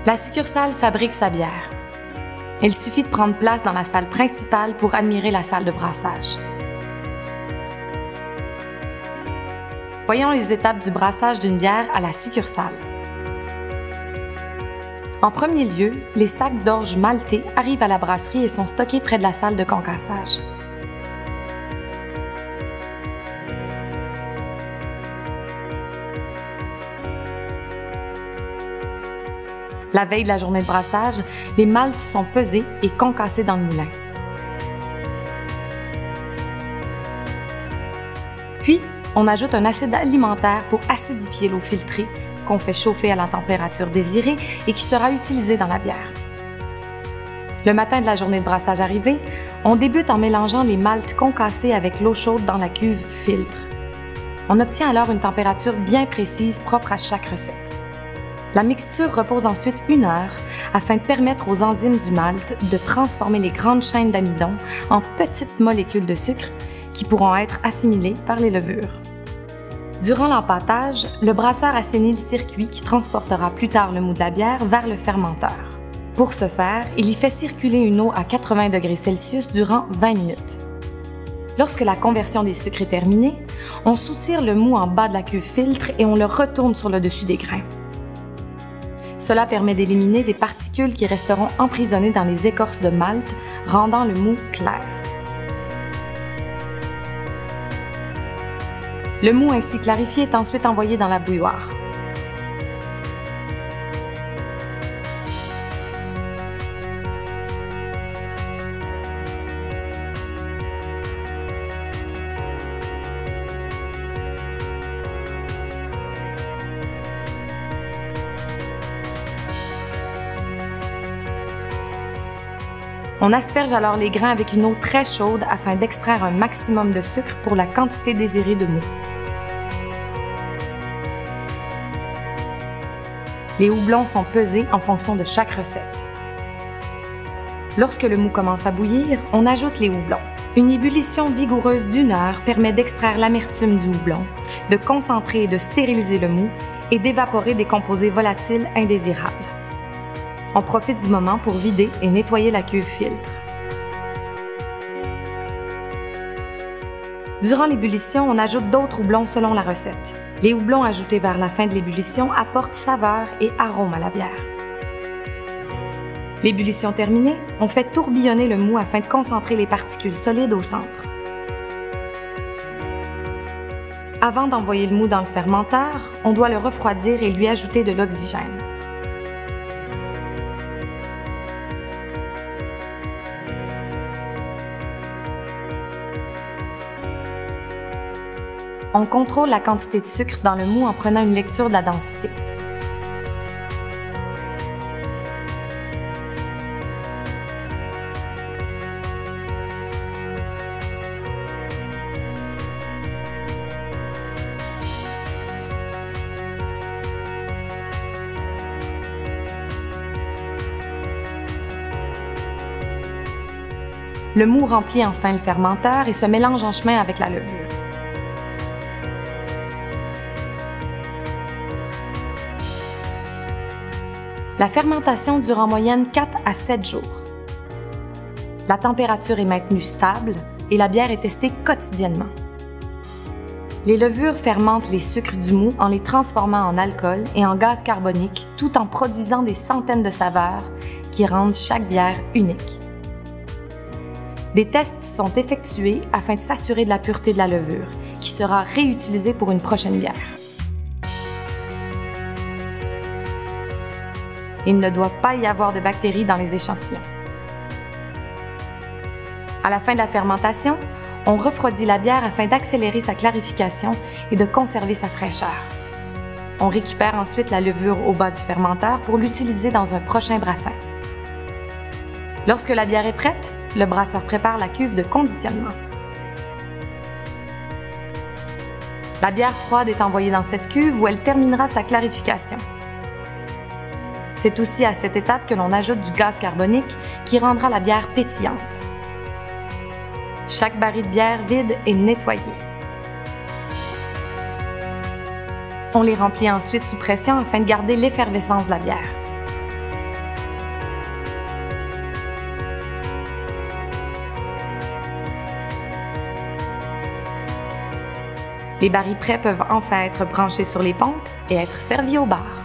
La succursale fabrique sa bière. Il suffit de prendre place dans la salle principale pour admirer la salle de brassage. Voyons les étapes du brassage d'une bière à la succursale. En premier lieu, les sacs d'orge maltés arrivent à la brasserie et sont stockés près de la salle de concassage. La veille de la journée de brassage, les maltes sont pesés et concassés dans le moulin. Puis, on ajoute un acide alimentaire pour acidifier l'eau filtrée qu'on fait chauffer à la température désirée et qui sera utilisée dans la bière. Le matin de la journée de brassage arrivée, on débute en mélangeant les maltes concassés avec l'eau chaude dans la cuve filtre. On obtient alors une température bien précise propre à chaque recette. La mixture repose ensuite 1 heure afin de permettre aux enzymes du malt de transformer les grandes chaînes d'amidon en petites molécules de sucre qui pourront être assimilées par les levures. Durant l'empâtage, le brasseur assainit le circuit qui transportera plus tard le mou de la bière vers le fermenteur. Pour ce faire, il y fait circuler une eau à 80 degrés Celsius durant 20 minutes. Lorsque la conversion des sucres est terminée, on soutire le mou en bas de la cuve filtre et on le retourne sur le dessus des grains. Cela permet d'éliminer des particules qui resteront emprisonnées dans les écorces de malt, rendant le mou clair. Le mou ainsi clarifié est ensuite envoyé dans la bouilloire. On asperge alors les grains avec une eau très chaude afin d'extraire un maximum de sucre pour la quantité désirée de mou. Les houblons sont pesés en fonction de chaque recette. Lorsque le mou commence à bouillir, on ajoute les houblons. Une ébullition vigoureuse d'1 heure permet d'extraire l'amertume du houblon, de concentrer et de stériliser le mou et d'évaporer des composés volatiles indésirables. On profite du moment pour vider et nettoyer la cuve filtre. Durant l'ébullition, on ajoute d'autres houblons selon la recette. Les houblons ajoutés vers la fin de l'ébullition apportent saveur et arôme à la bière. L'ébullition terminée, on fait tourbillonner le mou afin de concentrer les particules solides au centre. Avant d'envoyer le mou dans le fermenteur, on doit le refroidir et lui ajouter de l'oxygène. On contrôle la quantité de sucre dans le mou en prenant une lecture de la densité. Le mou remplit enfin le fermenteur et se mélange en chemin avec la levure. La fermentation dure en moyenne 4 à 7 jours. La température est maintenue stable et la bière est testée quotidiennement. Les levures fermentent les sucres du mou en les transformant en alcool et en gaz carbonique tout en produisant des centaines de saveurs qui rendent chaque bière unique. Des tests sont effectués afin de s'assurer de la pureté de la levure, qui sera réutilisée pour une prochaine bière. Il ne doit pas y avoir de bactéries dans les échantillons. À la fin de la fermentation, on refroidit la bière afin d'accélérer sa clarification et de conserver sa fraîcheur. On récupère ensuite la levure au bas du fermenteur pour l'utiliser dans un prochain brassin. Lorsque la bière est prête, le brasseur prépare la cuve de conditionnement. La bière froide est envoyée dans cette cuve où elle terminera sa clarification. C'est aussi à cette étape que l'on ajoute du gaz carbonique qui rendra la bière pétillante. Chaque baril de bière vide est nettoyé. On les remplit ensuite sous pression afin de garder l'effervescence de la bière. Les barils prêts peuvent enfin être branchés sur les pompes et être servis au bar.